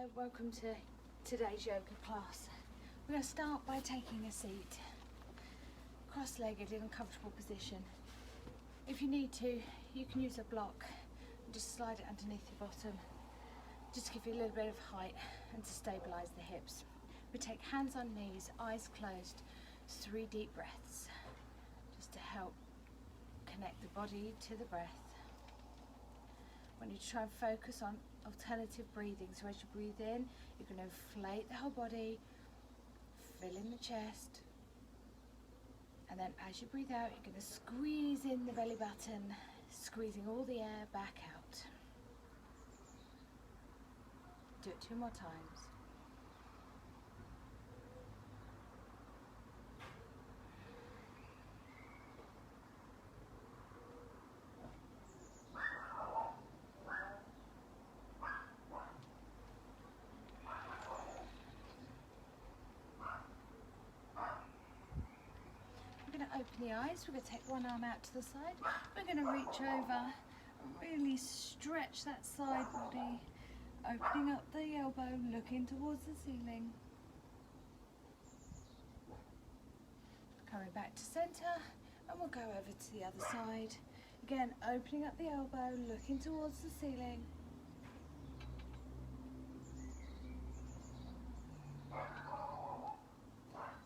Hello, welcome to today's yoga class. We're going to start by taking a seat, cross-legged in a comfortable position. If you need to, you can use a block and just slide it underneath your bottom, just to give you a little bit of height and to stabilise the hips. We take hands on knees, eyes closed, 3 deep breaths, just to help connect the body to the breath. I want you to try and focus on alternative breathing. So as you breathe in, you're going to inflate the whole body, fill in the chest, and then as you breathe out, you're going to squeeze in the belly button, squeezing all the air back out. Do it 2 more times. Open the eyes. We're going to take one arm out to the side. We're going to reach over and really stretch that side body, opening up the elbow, looking towards the ceiling. Coming back to centre, and we'll go over to the other side. Again, opening up the elbow, looking towards the ceiling.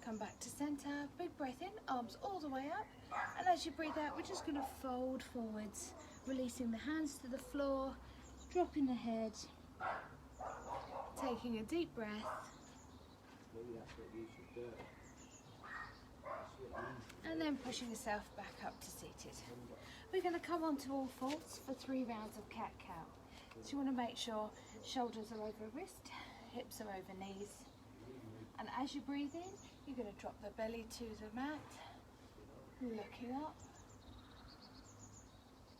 Come back to centre, big breath in, arms all the way up, and as you breathe out, we're just going to fold forwards, releasing the hands to the floor, dropping the head, taking a deep breath, and then pushing yourself back up to seated. We're going to come onto all fours for 3 rounds of cat-cow. So you want to make sure shoulders are over wrist, hips are over knees, and as you breathe in, you're going to drop the belly to the mat, looking up.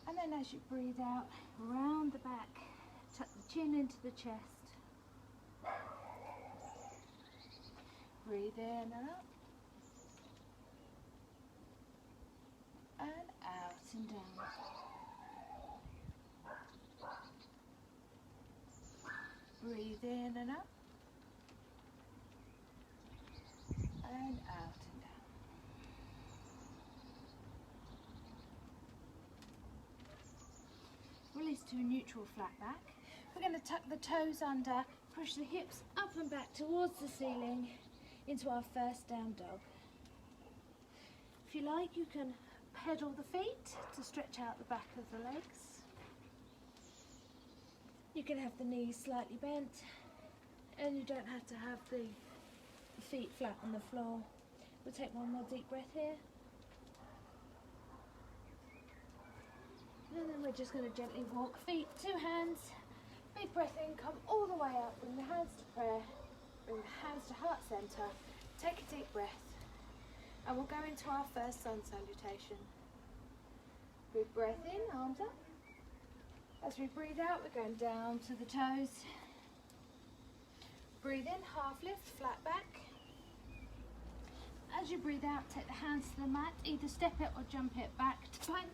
And then as you breathe out, round the back, tuck the chin into the chest. Breathe in and up. And out and down. Breathe in and up. And out and down. Release to a neutral flat back. We're going to tuck the toes under, push the hips up and back towards the ceiling into our first down dog. If you like, you can pedal the feet to stretch out the back of the legs. You can have the knees slightly bent, and you don't have to have the feet flat on the floor. We'll take one more deep breath here. And then we're just going to gently walk feet, 2 hands. Big breath in, come all the way up, bring the hands to prayer, bring the hands to heart center. Take a deep breath. And we'll go into our first sun salutation. Big breath in, arms up. As we breathe out, we're going down to the toes. Breathe in, half lift, flat back. As you breathe out, take the hands to the mat, either step it or jump it back to plank.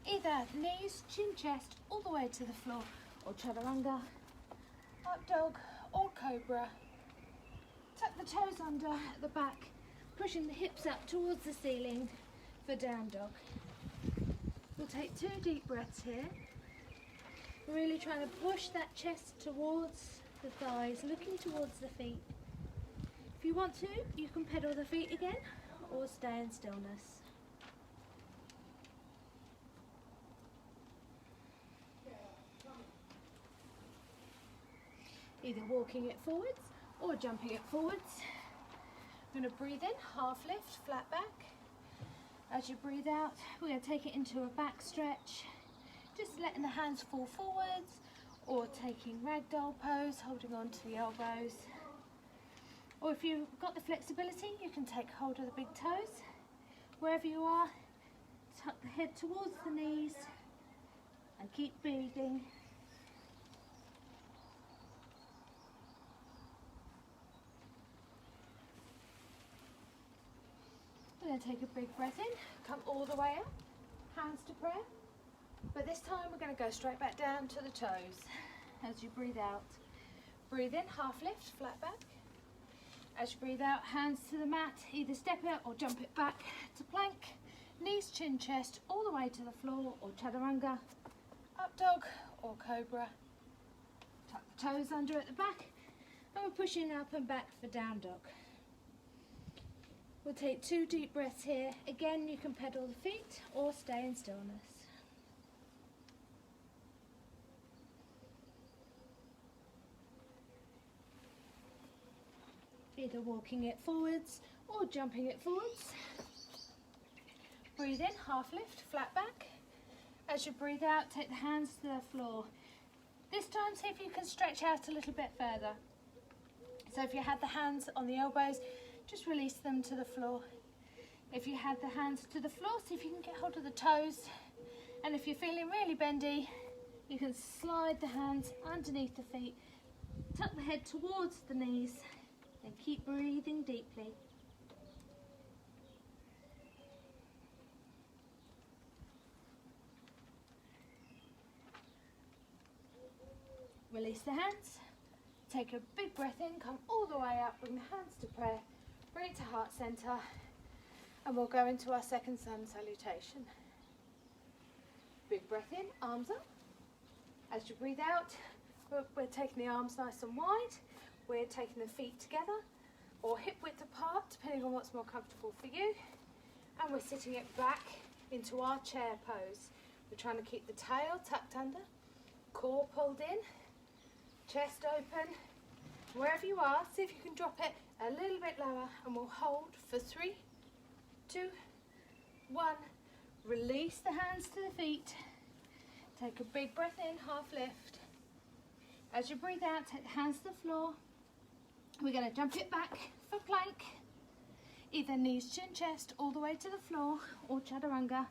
Either knees, chin, chest, all the way to the floor, or chaturanga, up dog, or cobra. Tuck the toes under at the back, pushing the hips up towards the ceiling for down dog. We'll take 2 deep breaths here. We're really trying to push that chest towards the thighs, looking towards the feet. If you want to, you can pedal the feet again or stay in stillness. Either walking it forwards or jumping it forwards. I'm going to breathe in, half lift, flat back. As you breathe out, we're going to take it into a back stretch, just letting the hands fall forwards, or taking ragdoll pose, holding on to the elbows. Or if you've got the flexibility, you can take hold of the big toes. Wherever you are, tuck the head towards the knees and keep breathing. We're going to take a big breath in, come all the way up, hands to prayer. But this time we're going to go straight back down to the toes. as you breathe out. Breathe in, half lift, flat back. As you breathe out, hands to the mat, either step it or jump it back to plank. Knees, chin, chest, all the way to the floor, or chaturanga. Up dog or cobra. Tuck the toes under at the back, and we're pushing up and back for down dog. We'll take 2 deep breaths here. Again, you can pedal the feet or stay in stillness. Either walking it forwards or jumping it forwards. Breathe in, half lift, flat back. As you breathe out, take the hands to the floor. This time, see if you can stretch out a little bit further. So if you had the hands on the elbows, just release them to the floor. If you had the hands to the floor, see if you can get hold of the toes. And if you're feeling really bendy, you can slide the hands underneath the feet, tuck the head towards the knees, and keep breathing deeply. Release the hands. Take a big breath in, come all the way up, bring the hands to prayer, bring it to heart center, and we'll go into our second sun salutation. Big breath in, arms up. As you breathe out, we're taking the arms nice and wide. We're taking the feet together or hip width apart, depending on what's more comfortable for you. And we're sitting it back into our chair pose. We're trying to keep the tail tucked under, core pulled in, chest open. Wherever you are, see if you can drop it a little bit lower, and we'll hold for 3, 2, 1. Release the hands to the feet. Take a big breath in, half lift. As you breathe out, take the hands to the floor. We're going to jump it back for plank. Either knees, chin, chest, all the way to the floor, or chaturanga.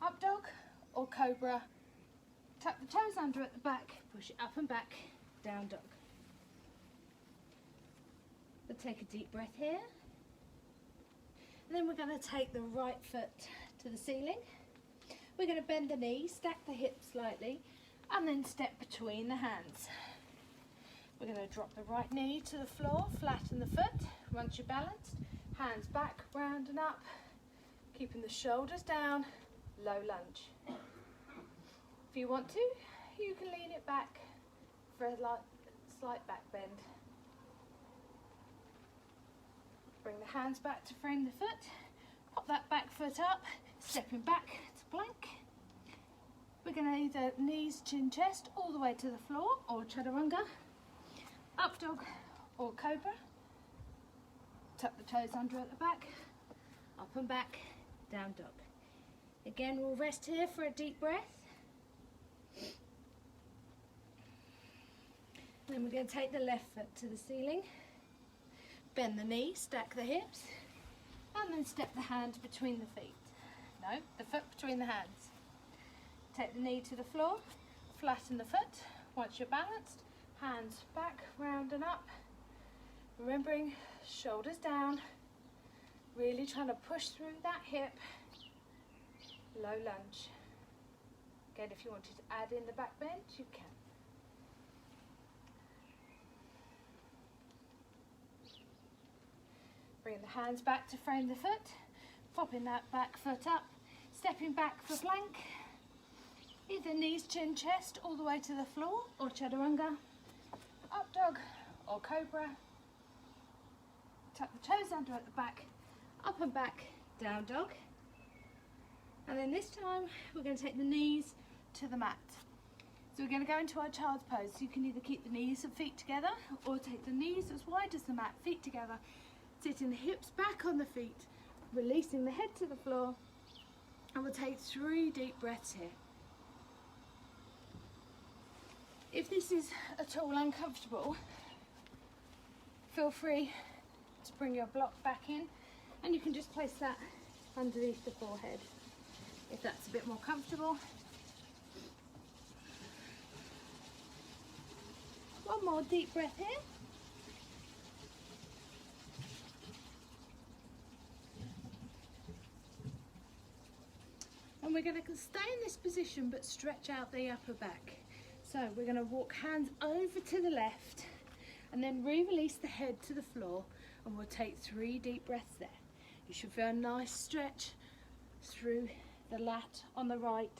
Up dog or cobra. Tuck the toes under at the back, push it up and back, down dog. We'll take a deep breath here. And then we're going to take the right foot to the ceiling. We're going to bend the knees, stack the hips slightly, and then step between the hands. We're going to drop the right knee to the floor, flatten the foot. Once you're balanced, hands back, round and up, keeping the shoulders down, low lunge. If you want to, you can lean it back for a slight back bend. Bring the hands back to frame the foot, pop that back foot up, stepping back to plank. We're going to either knees, chin, chest, all the way to the floor, or chaturanga, up dog or cobra. Tuck the toes under at the back, up and back, down dog. Again, we'll rest here for a deep breath. Then we're going to take the left foot to the ceiling, bend the knee, stack the hips, and then step the hand between the feet. No, the foot between the hands. Take the knee to the floor, flatten the foot. Once you're balanced, hands back, round and up. Remembering, shoulders down, really trying to push through that hip. Low lunge. Again, if you wanted to add in the back bend, you can. Bring the hands back to frame the foot, popping that back foot up, stepping back for plank. Either knees, chin, chest, all the way to the floor, or chaturanga, up dog or cobra. Tuck the toes under at the back, up and back, down dog. And then this time, we're going to take the knees to the mat. So we're going to go into our child's pose. So you can either keep the knees and feet together, or take the knees as wide as the mat, feet together. Sitting the hips back on the feet, releasing the head to the floor, and we'll take 3 deep breaths here. If this is at all uncomfortable, feel free to bring your block back in, and you can just place that underneath the forehead if that's a bit more comfortable. One more deep breath here. And we're going to stay in this position but stretch out the upper back. So we're going to walk hands over to the left and then re-release the head to the floor, and we'll take 3 deep breaths there. You should feel a nice stretch through the lat on the right.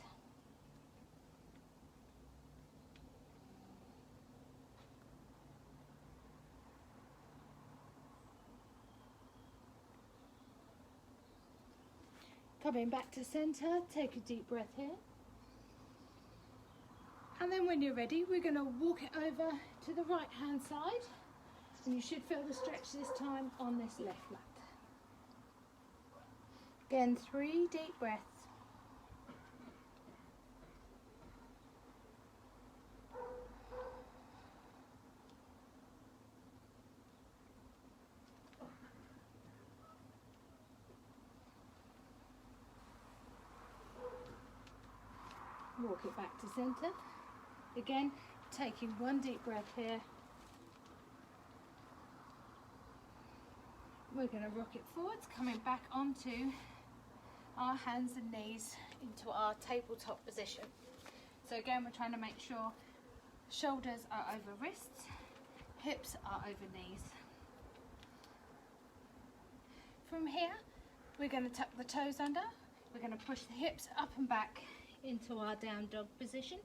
Coming back to center, take a deep breath here. And then when you're ready, we're going to walk it over to the right hand side, and you should feel the stretch this time on this left lat. Again, 3 deep breaths. Walk it back to center. Again, taking 1 deep breath here. We're going to rock it forwards, coming back onto our hands and knees into our tabletop position. So again, we're trying to make sure shoulders are over wrists, hips are over knees. From here, we're going to tuck the toes under. We're going to push the hips up and back into our down dog position.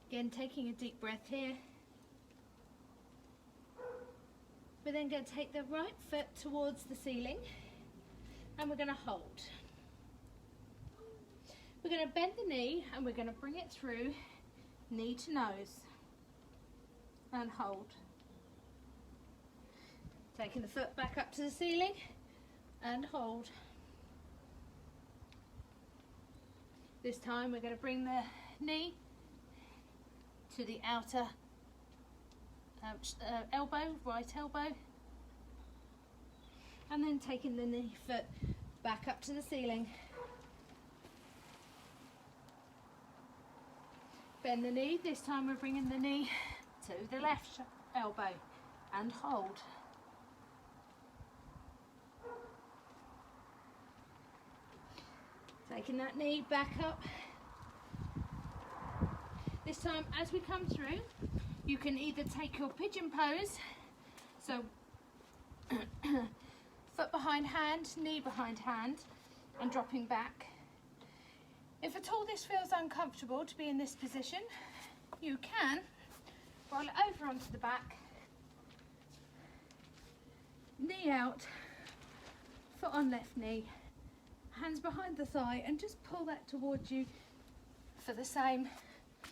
Again, taking a deep breath here. We're then going to take the right foot towards the ceiling, and we're going to hold. We're going to bend the knee and we're going to bring it through knee to nose and hold. Taking the foot back up to the ceiling and hold. This time we're going to bring the knee to the outer elbow, right elbow, and then taking the knee foot back up to the ceiling. Bend the knee. This time we're bringing the knee to the left elbow and hold. Taking that knee back up. This time, as we come through, you can either take your pigeon pose, so foot behind hand, knee behind hand, and dropping back. If at all this feels uncomfortable to be in this position, you can roll it over onto the back, knee out, foot on left knee, hands behind the thigh, and just pull that towards you for the same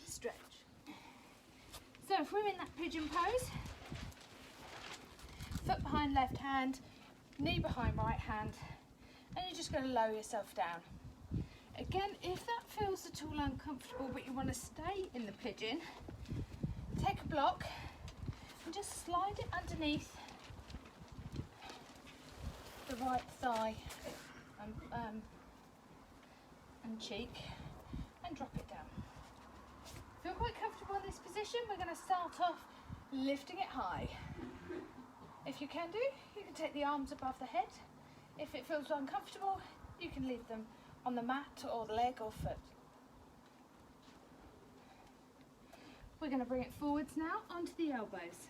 stretch. So if we're in that pigeon pose, foot behind left hand, knee behind right hand, and you're just going to lower yourself down. Again, if that feels at all uncomfortable but you want to stay in the pigeon, take a block and just slide it underneath the right thigh and cheek and drop it down. Feel quite comfortable in this position. We're going to start off lifting it high. If you can do, you can take the arms above the head. If it feels uncomfortable, you can leave them on the mat or the leg or foot. We're going to bring it forwards now onto the elbows.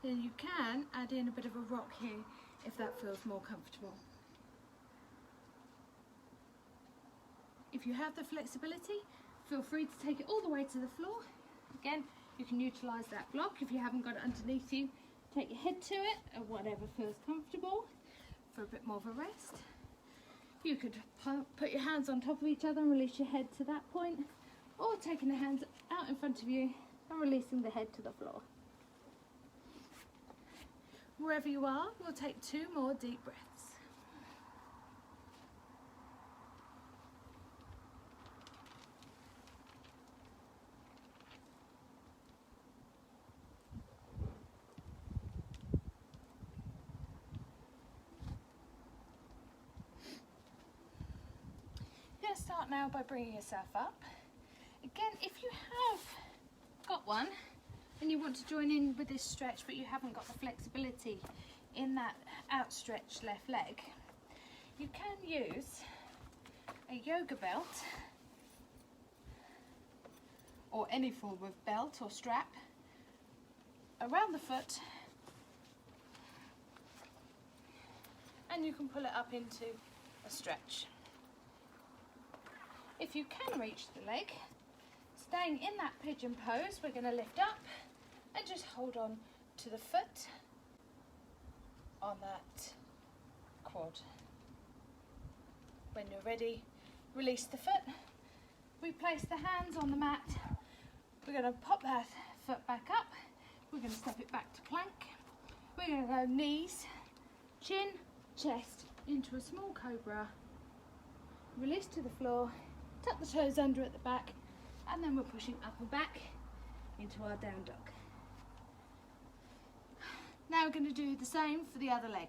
Then you can add in a bit of a rock here if that feels more comfortable. If you have the flexibility, feel free to take it all the way to the floor. Again, you can utilise that block. If you haven't got it underneath you, take your head to it or whatever feels comfortable for a bit more of a rest. You could put your hands on top of each other and release your head to that point, or taking the hands out in front of you and releasing the head to the floor. Wherever you are, we'll take 2 more deep breaths. You're going to start now by bringing yourself up. Again, if you have got one and you want to join in with this stretch but you haven't got the flexibility in that outstretched left leg, you can use a yoga belt or any form of belt or strap around the foot, and you can pull it up into a stretch. If you can reach the leg, staying in that pigeon pose, we're going to lift up and just hold on to the foot on that quad. When you're ready, release the foot. We place the hands on the mat. We're going to pop that foot back up. We're going to step it back to plank. We're going to go knees, chin, chest into a small cobra. Release to the floor. Tuck the toes under at the back, and then we're pushing up and back into our down dog. Now we're going to do the same for the other leg.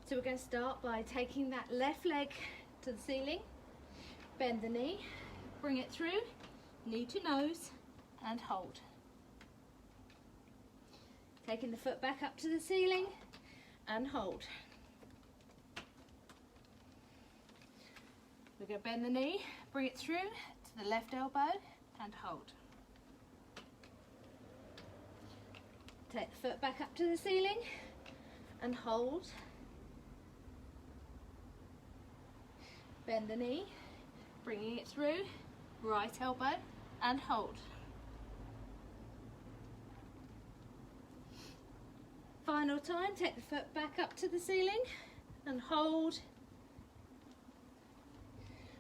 So we're going to start by taking that left leg to the ceiling, bend the knee, bring it through, knee to nose, and hold. Taking the foot back up to the ceiling and hold. We're going to bend the knee, bring it through to the left elbow and hold. Take the foot back up to the ceiling and hold. Bend the knee, bringing it through, right elbow and hold. Final time, take the foot back up to the ceiling and hold.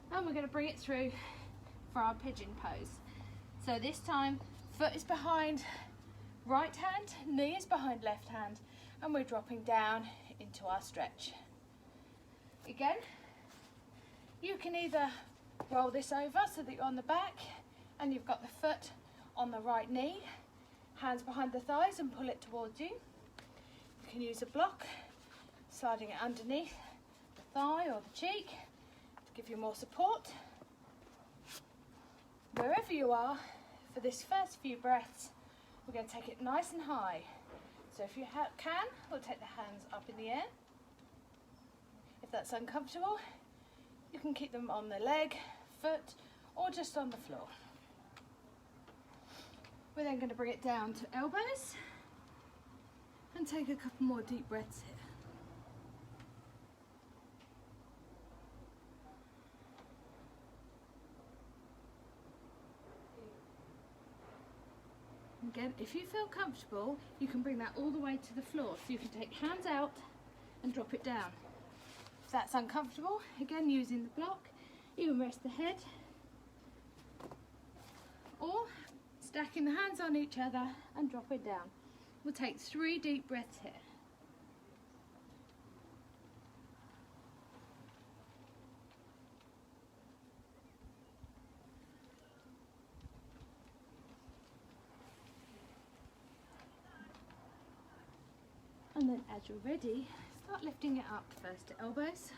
And we're going to bring it through for our pigeon pose. So this time, foot is behind right hand, knee is behind left hand, and we're dropping down into our stretch. Again, you can either roll this over so that you're on the back and you've got the foot on the right knee, hands behind the thighs, and pull it towards you. You can use a block, sliding it underneath the thigh or the cheek to give you more support. Wherever you are, for this first few breaths, we're going to take it nice and high. So if you can, we'll take the hands up in the air. If that's uncomfortable, you can keep them on the leg, foot, or just on the floor. We're then going to bring it down to elbows and take a couple more deep breaths here. Again, if you feel comfortable, you can bring that all the way to the floor. So you can take hands out and drop it down. If that's uncomfortable, again using the block, you can rest the head or stacking the hands on each other and drop it down. We'll take 3 deep breaths here. And then as you're ready, start lifting it up first to elbows.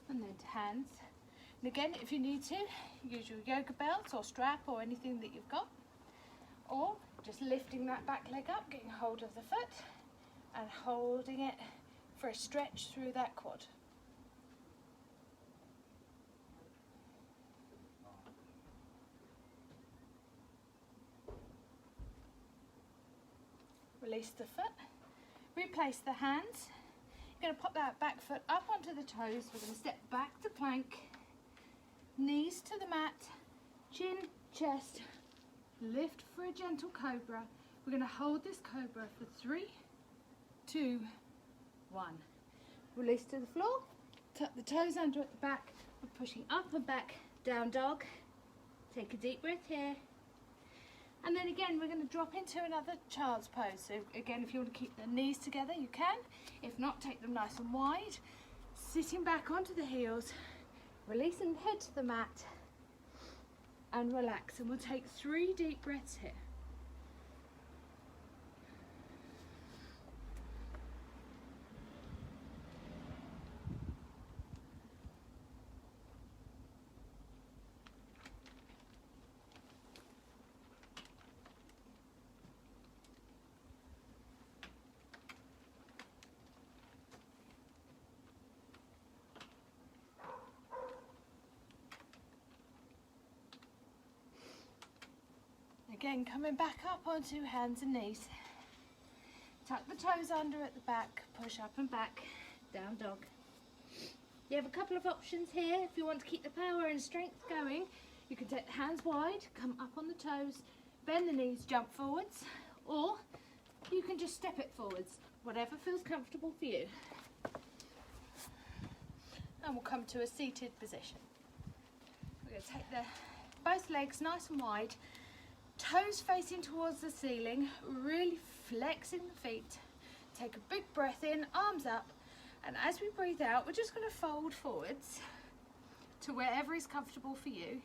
And then to hands. And again, if you need to, use your yoga belt or strap or anything that you've got. Or just lifting that back leg up, getting hold of the foot and holding it for a stretch through that quad. Release the foot, replace the hands. You're going to pop that back foot up onto the toes. We're going to step back to plank, knees to the mat, chin, chest, lift for a gentle cobra. We're going to hold this cobra for 3, 2, 1. Release to the floor, tuck the toes under at the back. We're pushing up and back, down dog. Take a deep breath here. And then again, we're going to drop into another child's pose. So again, if you want to keep the knees together, you can. If not, take them nice and wide. Sitting back onto the heels, releasing the head to the mat, and relax. And we'll take 3 deep breaths here. Then coming back up onto hands and knees. Tuck the toes under at the back, push up and back, down dog. You have a couple of options here. If you want to keep the power and strength going, you can take the hands wide, come up on the toes, bend the knees, jump forwards, or you can just step it forwards, whatever feels comfortable for you. And we'll come to a seated position. We're going to take both legs nice and wide, toes facing towards the ceiling, really flexing the feet. Take a big breath in, arms up, and as we breathe out, we're just going to fold forwards to wherever is comfortable for you.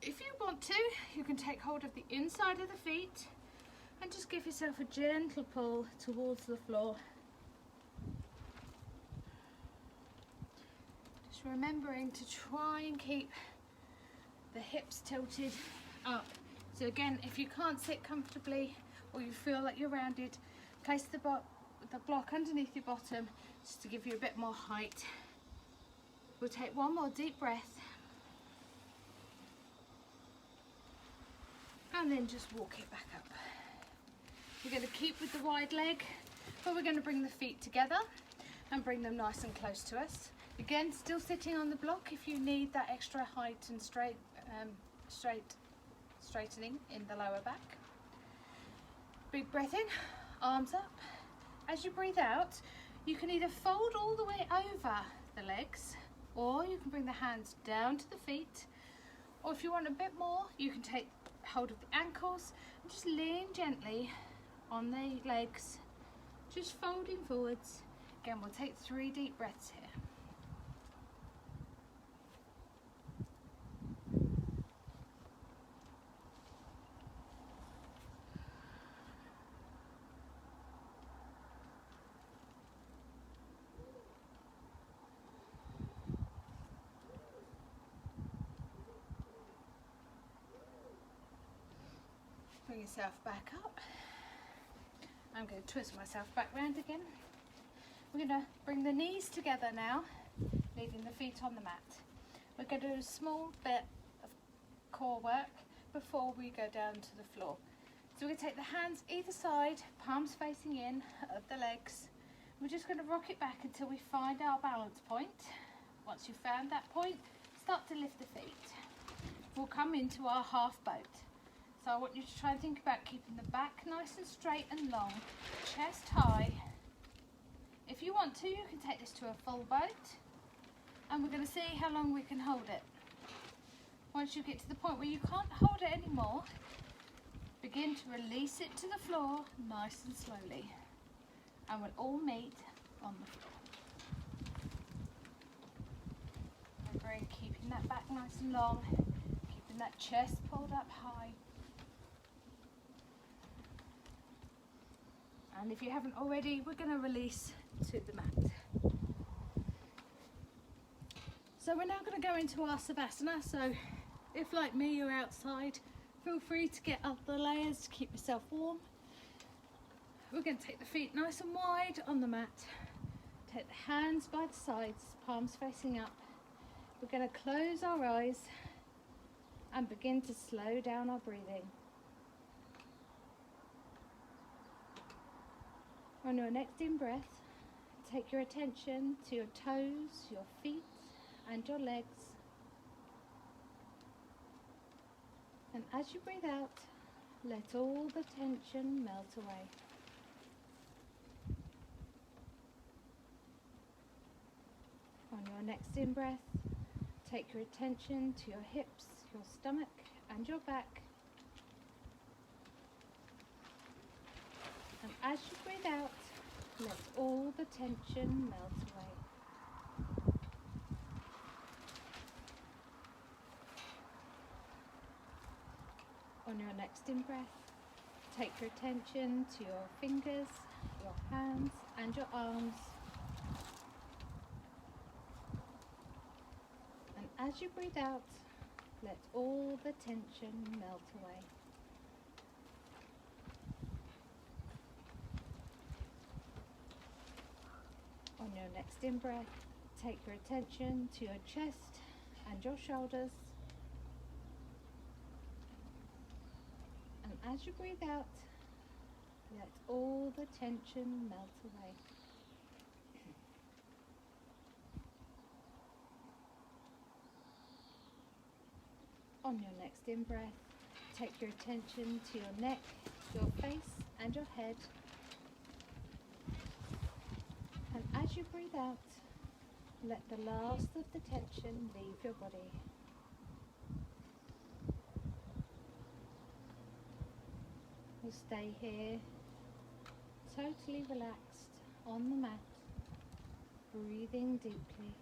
If you want to, you can take hold of the inside of the feet and just give yourself a gentle pull towards the floor. Just remembering to try and keep the hips tilted up. So again, if you can't sit comfortably or you feel like you're rounded, place the block underneath your bottom just to give you a bit more height. We'll take one more deep breath and then just walk it back up. We're going to keep with the wide leg, but we're going to bring the feet together and bring them nice and close to us. Again, still sitting on the block if you need that extra height and straightening in the lower back. Big breath in, arms up. As you breathe out, you can either fold all the way over the legs, or you can bring the hands down to the feet, or if you want a bit more, you can take hold of the ankles and just lean gently on the legs, just folding forwards. Again, we'll take 3 deep breaths here. Bring yourself back up. I'm going to twist myself back round again. We're going to bring the knees together now, leaving the feet on the mat. We're going to do a small bit of core work before we go down to the floor. So we're going to take the hands either side, palms facing in of the legs. We're just going to rock it back until we find our balance point. Once you've found that point, start to lift the feet. We'll come into our half boat. So I want you to try and think about keeping the back nice and straight and long, chest high. If you want to, you can take this to a full boat, and we're going to see how long we can hold it. Once you get to the point where you can't hold it anymore, begin to release it to the floor nice and slowly, and we'll all meet on the floor. Remembering keeping that back nice and long, keeping that chest pulled up high. And if you haven't already, we're going to release to the mat. So we're now going to go into our Savasana. So if, like me, you're outside, feel free to get up the layers to keep yourself warm. We're going to take the feet nice and wide on the mat. Take the hands by the sides, palms facing up. We're going to close our eyes and begin to slow down our breathing. On your next in-breath, take your attention to your toes, your feet and your legs. And as you breathe out, let all the tension melt away. On your next in-breath, take your attention to your hips, your stomach and your back. And as you breathe out, let all the tension melt away. On your next in-breath, take your attention to your fingers, your hands and your arms. And as you breathe out, let all the tension melt away. On your next in-breath, take your attention to your chest and your shoulders. as you breathe out, let all the tension melt away. On your next in-breath, take your attention to your neck, your face and your head. And as you breathe out, let the last of the tension leave your body. We'll stay here, totally relaxed on the mat, breathing deeply.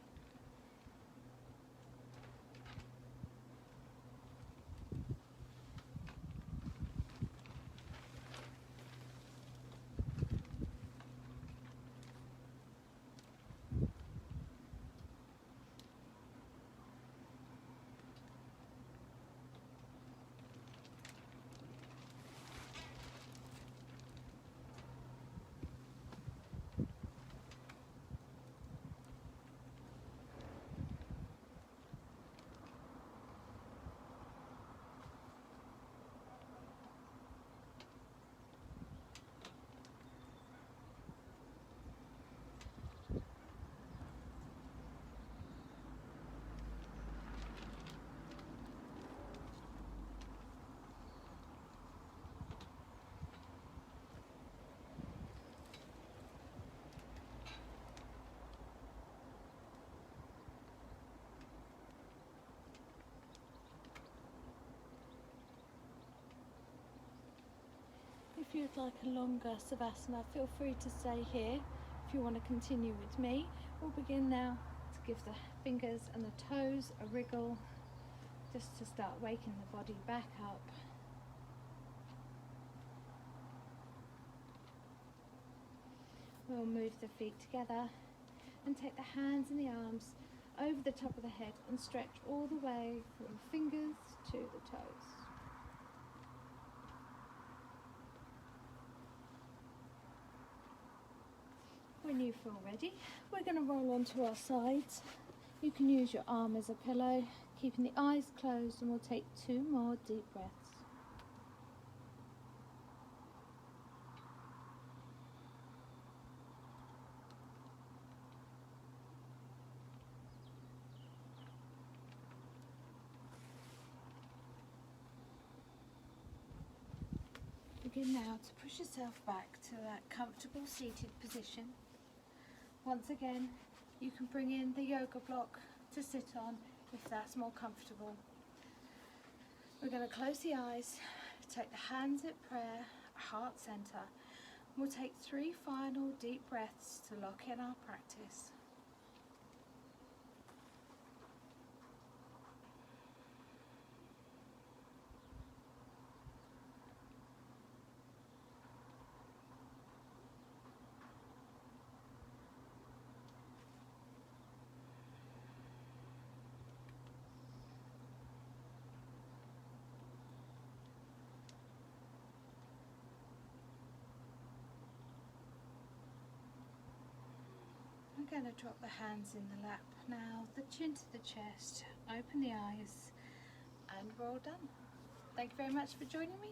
If you'd like a longer savasana, feel free to stay here. If you want to continue with me, we'll begin now to give the fingers and the toes a wriggle, just to start waking the body back up. We'll move the feet together and take the hands and the arms over the top of the head and stretch all the way from fingers to the toes. When you feel ready, we're going to roll onto our sides. You can use your arm as a pillow, keeping the eyes closed, and we'll take 2 more deep breaths. Begin now to push yourself back to that comfortable seated position. Once again, you can bring in the yoga block to sit on if that's more comfortable. We're going to close the eyes, take the hands at prayer, heart center. We'll take 3 final deep breaths to lock in our practice. We're going to drop the hands in the lap now, the chin to the chest, open the eyes, and we're all done. Thank you very much for joining me.